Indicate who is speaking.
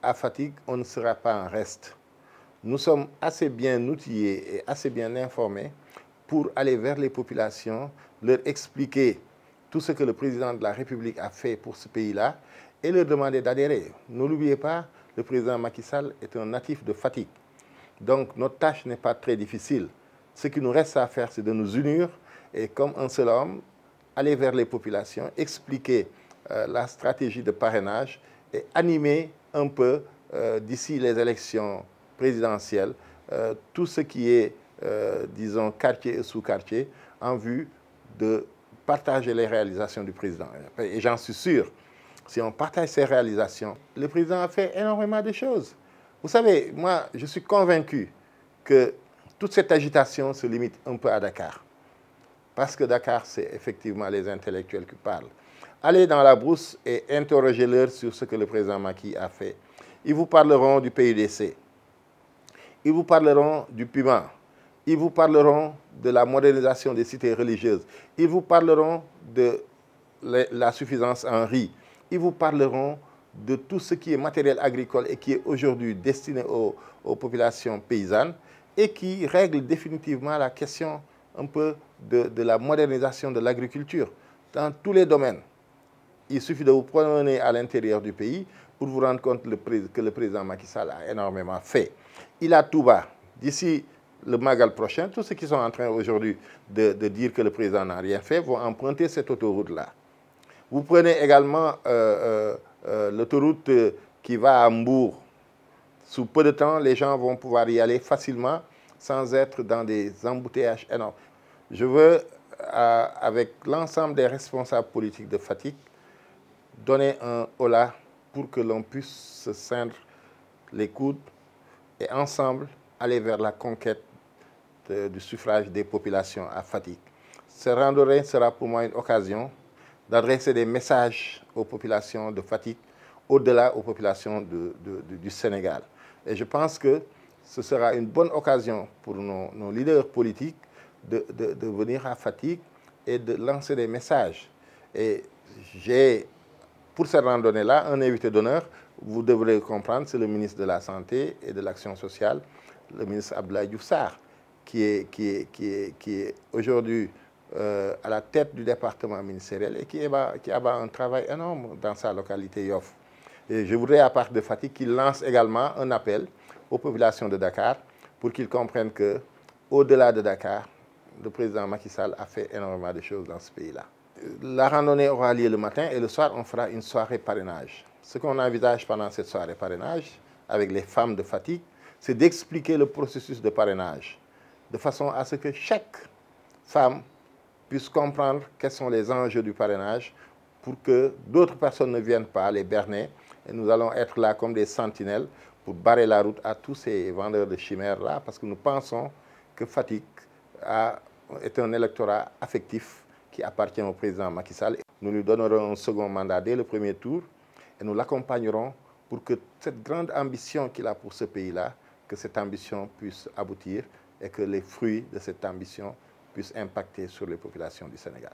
Speaker 1: à Fatick, on ne sera pas en reste. Nous sommes assez bien outillés et assez bien informés pour aller vers les populations, leur expliquer tout ce que le président de la République a fait pour ce pays-là et leur demander d'adhérer. Ne l'oubliez pas, le président Macky Sall est un natif de Fatick. Donc notre tâche n'est pas très difficile. Ce qui nous reste à faire, c'est de nous unir et comme un seul homme, aller vers les populations, expliquer la stratégie de parrainage et animer un peu, d'ici les élections présidentielles, tout ce qui est, disons, quartier et sous-quartier, en vue de partager les réalisations du président. Et j'en suis sûr, si on partage ces réalisations, le président a fait énormément de choses. Vous savez, moi, je suis convaincu que toute cette agitation se limite un peu à Dakar. Parce que Dakar, c'est effectivement les intellectuels qui parlent. Allez dans la brousse et interrogez-leur sur ce que le président Macky a fait. Ils vous parleront du PUDC. Ils vous parleront du piment. Ils vous parleront de la modernisation des cités religieuses. Ils vous parleront de la suffisance en riz. Ils vous parleront de tout ce qui est matériel agricole et qui est aujourd'hui destiné aux populations paysannes et qui règle définitivement la question un peu de la modernisation de l'agriculture dans tous les domaines. Il suffit de vous promener à l'intérieur du pays pour vous rendre compte que le président Macky Sall a énormément fait. Il a tout bas. D'ici le Magal prochain, tous ceux qui sont en train aujourd'hui de dire que le président n'a rien fait vont emprunter cette autoroute-là. Vous prenez également l'autoroute qui va à Mbour. Sous peu de temps, les gens vont pouvoir y aller facilement sans être dans des embouteillages énormes. Je veux, avec l'ensemble des responsables politiques de Fatick, donner un holà pour que l'on puisse se ceindre les coudes et ensemble aller vers la conquête du suffrage des populations à Fatick. Ce randonnée sera pour moi une occasion d'adresser des messages aux populations de Fatick, au-delà aux populations du Sénégal. Et je pense que ce sera une bonne occasion pour nos leaders politiques de venir à Fatick et de lancer des messages. Et j'ai, pour cette randonnée-là, un invité d'honneur, vous devrez comprendre, c'est le ministre de la Santé et de l'Action sociale, le ministre Abdoulaye Diouf Sarr, qui est aujourd'hui à la tête du département ministériel et qui abat un travail énorme dans sa localité Yoff. Et je voudrais, à part de Fatick, qu'il lance également un appel aux populations de Dakar pour qu'ils comprennent qu'au-delà de Dakar, le président Macky Sall a fait énormément de choses dans ce pays-là. La randonnée aura lieu le matin et le soir, on fera une soirée parrainage. Ce qu'on envisage pendant cette soirée parrainage, avec les femmes de Fatick, c'est d'expliquer le processus de parrainage, de façon à ce que chaque femme puisse comprendre quels sont les enjeux du parrainage pour que d'autres personnes ne viennent pas les berner. Et nous allons être là comme des sentinelles pour barrer la route à tous ces vendeurs de chimères-là, parce que nous pensons que Fatick est un électorat affectif qui appartient au président Macky Sall. Nous lui donnerons un second mandat dès le premier tour et nous l'accompagnerons pour que cette grande ambition qu'il a pour ce pays-là, que cette ambition puisse aboutir et que les fruits de cette ambition puissent impacter sur les populations du Sénégal.